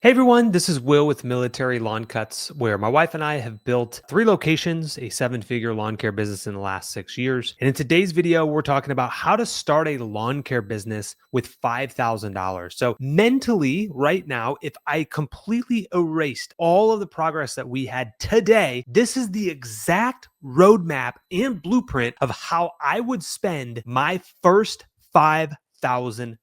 Hey everyone, this is Will with Military Lawn Cuts, where my wife and I have built 3 locations, a 7-figure lawn care business in the last 6 years. And in today's video, we're talking about how to start a lawn care business with $5,000. So mentally, right now, if I completely erased all of the progress that we had today, this is the exact roadmap and blueprint of how I would spend my first $5,000.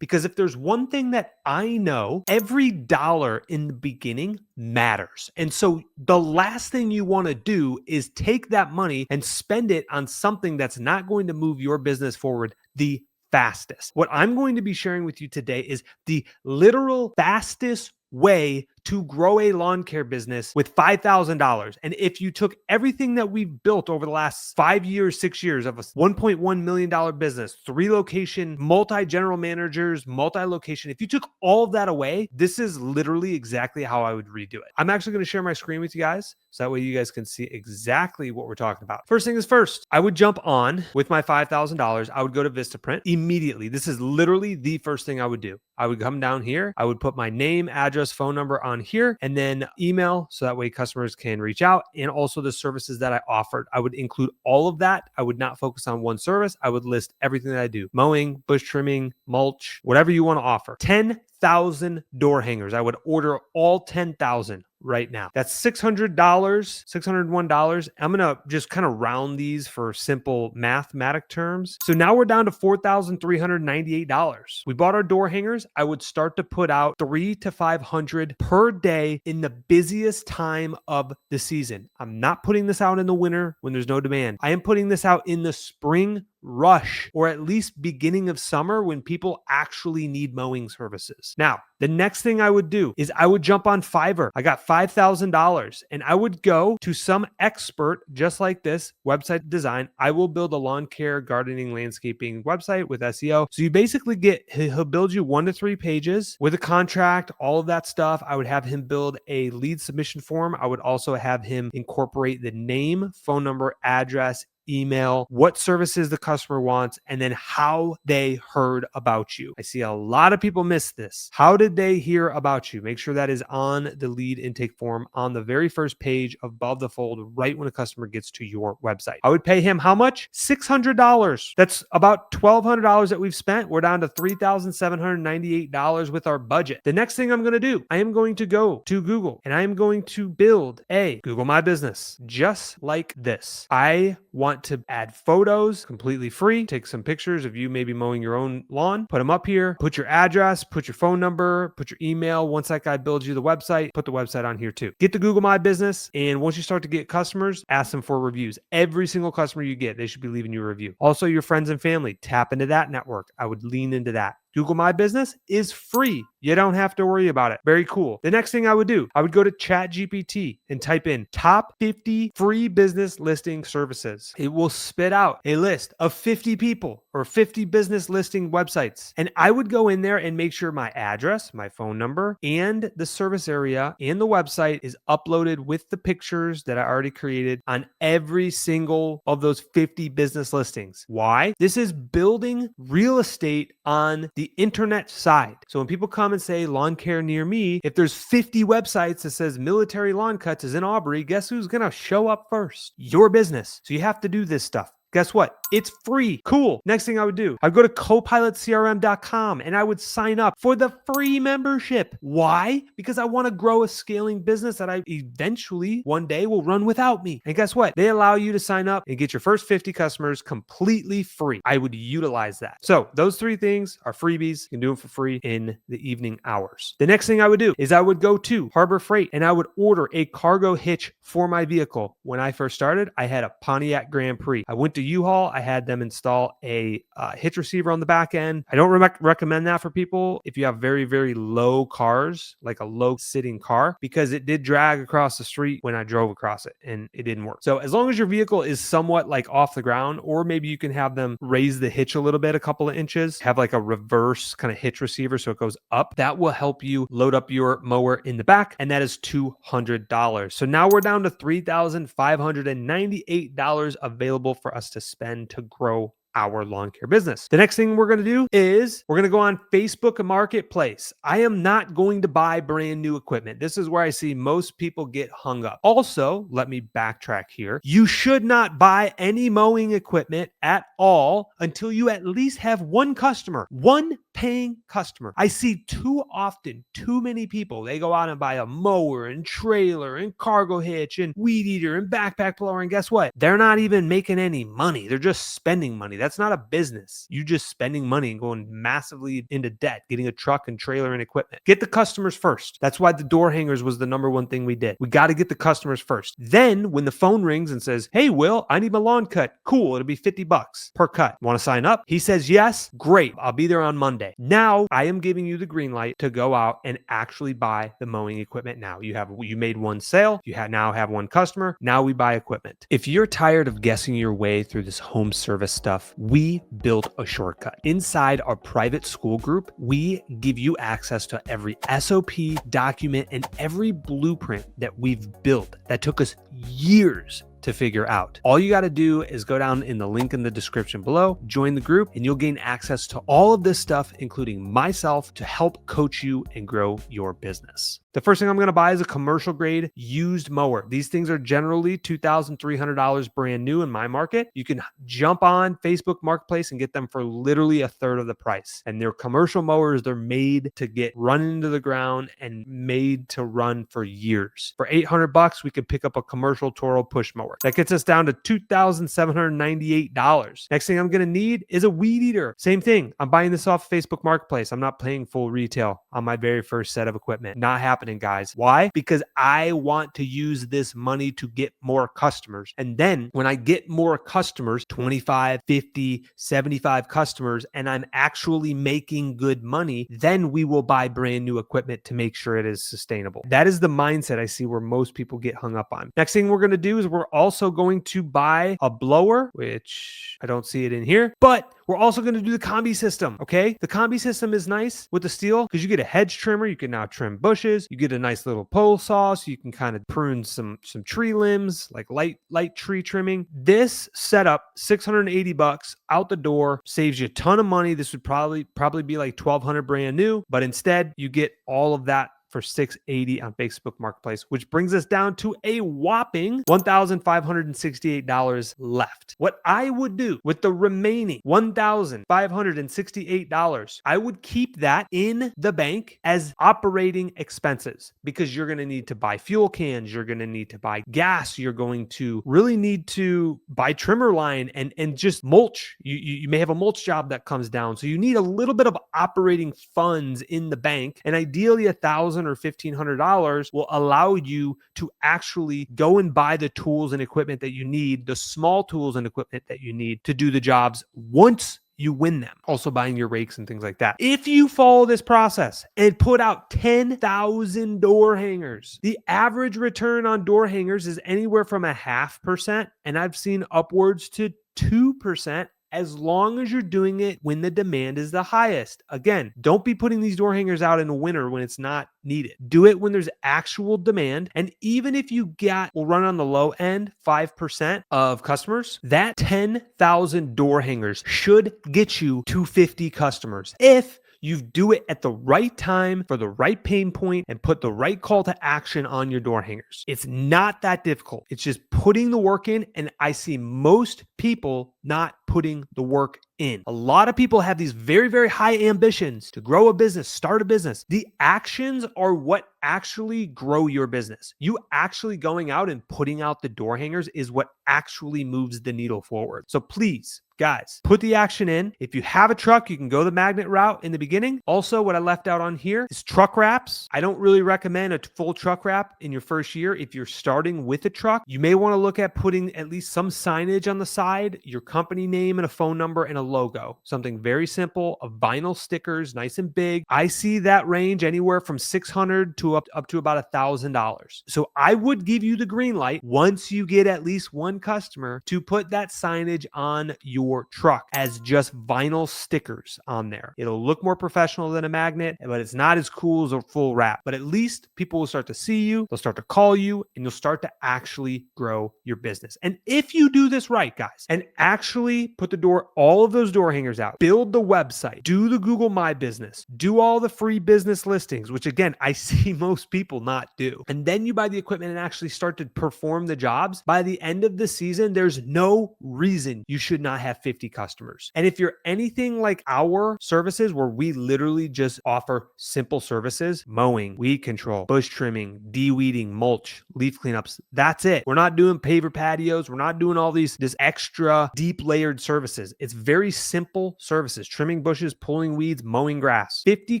Because if there's one thing that I know, every dollar in the beginning matters. And so the last thing you want to do is take that money and spend it on something that's not going to move your business forward the fastest. What I'm going to be sharing with you today is the literal fastest way to grow a lawn care business with $5,000. And if you took everything that we've built over the last 5 years, 6 years of a $1.1 million business, 3 location, multi-general managers, multi-location, if you took all of that away, this is literally exactly how I would redo it. I'm actually going to share my screen with you guys, so that way you guys can see exactly what we're talking about. First thing is first, I would jump on with my $5,000. I would go to Vistaprint immediately. This is literally the first thing I would do. I would come down here. I would put my name, address, phone number on here, and then email, so that way customers can reach out, and also the services that I offered. I would include all of that. I would not focus on one service. I would list everything that I do: mowing, bush trimming, mulch, whatever you want to offer. 10,000 door hangers. I would order all 10,000 right now. That's $600, $601. I'm going to just kind of round these for simple mathematic terms. So now we're down to $4,398. We bought our door hangers. I would start to put out 300 to 500 per day in the busiest time of the season. I'm not putting this out in the winter when there's no demand. I am putting this out in the spring rush, or at least beginning of summer when people actually need mowing services. Now, the next thing I would do is I would jump on Fiverr. I got $5,000 and I would go to some expert just like this, website design. I will build a lawn care, gardening, landscaping website with SEO. So you basically he'll build you 1 to 3 pages with a contract, all of that stuff. I would have him build a lead submission form. I would also have him incorporate the name, phone number, address, email, what services the customer wants, and then how they heard about you. I see a lot of people miss this. How did they hear about you? Make sure that is on the lead intake form on the very first page above the fold, right when a customer gets to your website. I would pay him how much? $600. That's about $1,200 that we've spent. We're down to $3,798 with our budget. The next thing I'm going to do, I am going to go to Google and I am going to build a Google My Business just like this. I want to add photos completely free. Take some pictures of you maybe mowing your own lawn, put them up here, put your address, put your phone number, put your email. Once that guy builds you the website, put the website on here too. Get the Google My Business, and once you start to get customers, ask them for reviews. Every single customer you get, they should be leaving you a review. Also, your friends and family, tap into that network. I would lean into that. Google My Business is free. You don't have to worry about it. Very cool. The next thing I would do, I would go to ChatGPT and type in top 50 free business listing services. It will spit out a list of 50 people or 50 business listing websites. And I would go in there and make sure my address, my phone number, and the service area and the website is uploaded with the pictures that I already created on every single of those 50 business listings. Why? This is building real estate on the internet side. So when people come and say lawn care near me, if there's 50 websites that says Military Lawn Cuts is in Aubrey, guess who's going to show up first? Your business. So you have to do this stuff. Guess what? It's free. Cool. Next thing I would do, I'd go to copilotcrm.com and I would sign up for the free membership. Why? Because I want to grow a scaling business that I eventually one day will run without me. And guess what? They allow you to sign up and get your first 50 customers completely free. I would utilize that. So those 3 things are freebies. You can do them for free in the evening hours. The next thing I would do is I would go to Harbor Freight and I would order a cargo hitch for my vehicle. When I first started, I had a Pontiac Grand Prix. I went to U-Haul. I had them install a hitch receiver on the back end. I don't recommend that for people if you have very, very low cars, like a low sitting car, because it did drag across the street when I drove across it and it didn't work. So as long as your vehicle is somewhat like off the ground, or maybe you can have them raise the hitch a little bit, a couple of inches, have like a reverse kind of hitch receiver so it goes up, that will help you load up your mower in the back. And that is $200. So now we're down to $3,598 available for us to spend to grow our lawn care business. The next thing we're going to do is we're going to go on Facebook Marketplace. I am not going to buy brand new equipment. This is where I see most people get hung up. Also, let me backtrack here. You should not buy any mowing equipment at all until you at least have one customer, one paying customer. I see too often, too many people, they go out and buy a mower and trailer and cargo hitch and weed eater and backpack blower. And guess what? They're not even making any money. They're just spending money. That's not a business. You just spending money and going massively into debt, getting a truck and trailer and equipment. Get the customers first. That's why the door hangers was the number one thing we did. We got to get the customers first. Then when the phone rings and says, hey, Will, I need my lawn cut. Cool. It'll be $50 per cut. Want to sign up? He says, yes. Great. I'll be there on Monday. Now I am giving you the green light to go out and actually buy the mowing equipment. Now you made one sale. You now have one customer. Now we buy equipment. If you're tired of guessing your way through this home service stuff, we built a shortcut. Inside our private school group, we give you access to every SOP, document, and every blueprint that we've built that took us years to figure out. All you got to do is go down in the link in the description below, join the group, and you'll gain access to all of this stuff, including myself, to help coach you and grow your business. The first thing I'm going to buy is a commercial grade used mower. These things are generally $2,300 brand new in my market. You can jump on Facebook Marketplace and get them for literally a third of the price. And they're commercial mowers. They're made to get run into the ground and made to run for years. For $800, we could pick up a commercial Toro push mower. That gets us down to $2,798. Next thing I'm going to need is a weed eater. Same thing. I'm buying this off Facebook Marketplace. I'm not paying full retail on my very first set of equipment. Not happening, guys. Why? Because I want to use this money to get more customers. And then when I get more customers, 25, 50, 75 customers, and I'm actually making good money, then we will buy brand new equipment to make sure it is sustainable. That is the mindset I see where most people get hung up on. Next thing we're going to do is we're also going to buy a blower, which I don't see it in here, but we're also going to do the combi system. Okay. The combi system is nice with the steel because you get a hedge trimmer. You can now trim bushes. You get a nice little pole saw so you can kind of prune some tree limbs, like light tree trimming. This setup, $680 out the door, saves you a ton of money. This would probably be like $1,200 brand new, but instead you get all of that for $680 on Facebook Marketplace, which brings us down to a whopping $1,568 left. What I would do with the remaining $1,568, I would keep that in the bank as operating expenses because you're going to need to buy fuel cans, you're going to need to buy gas, you're going to really need to buy trimmer line and just mulch. You may have a mulch job that comes down. So you need a little bit of operating funds in the bank, and ideally $1,000 or $1,500 will allow you to actually go and buy the tools and equipment that you need, the small tools and equipment that you need to do the jobs once you win them. Also buying your rakes and things like that. If you follow this process and put out 10,000 door hangers, the average return on door hangers is anywhere from 0.5%, and I've seen upwards to 2%. As long as you're doing it when the demand is the highest. Again, don't be putting these door hangers out in the winter when it's not needed. Do it when there's actual demand. And even if you will run on the low end, 5% of customers, that 10,000 door hangers should get you to 50 customers. If you do it at the right time for the right pain point and put the right call to action on your door hangers. It's not that difficult. It's just putting the work in. And I see most people not putting the work in. A lot of people have these very, very high ambitions to grow a business, start a business. The actions are what actually grow your business. You actually going out and putting out the door hangers is what actually moves the needle forward. So please, guys, put the action in. If you have a truck, you can go the magnet route in the beginning. Also, what I left out on here is truck wraps. I don't really recommend a full truck wrap in your first year. If you're starting with a truck, you may want to look at putting at least some signage on the side, your company name and a phone number and a logo. Something very simple, of vinyl stickers, nice and big. I see that range anywhere from $600 to up to about $1,000. So I would give you the green light once you get at least one customer to put that signage on your truck as just vinyl stickers on there. It'll look more professional than a magnet, but it's not as cool as a full wrap. But at least people will start to see you, they'll start to call you, and you'll start to actually grow your business. And if you do this right, guys, advertise, and actually put all of those door hangers out, build the website, do the Google My Business, do all the free business listings, which again, I see most people not do. And then you buy the equipment and actually start to perform the jobs. By the end of the season, there's no reason you should not have 50 customers. And if you're anything like our services, where we literally just offer simple services, mowing, weed control, bush trimming, de-weeding, mulch, leaf cleanups, that's it. We're not doing paver patios. We're not doing all this extra deep layered services. It's very simple services: trimming bushes, pulling weeds, mowing grass. 50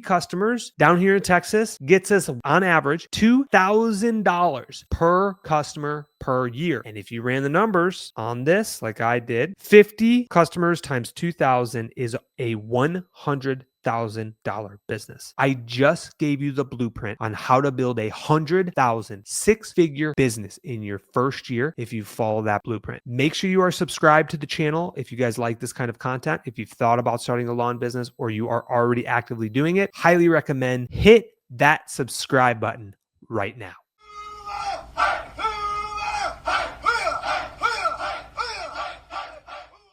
customers down here in Texas gets us on average $2,000 per customer per year. And if you ran the numbers on this, like I did, 50 customers times 2,000 is a $100,000 business. I just gave you the blueprint on how to build $100,000 six-figure business in your first year if you follow that blueprint. Make sure you are subscribed to the channel if you guys like this kind of content. If you've thought about starting a lawn business or you are already actively doing it, highly recommend hit that subscribe button right now.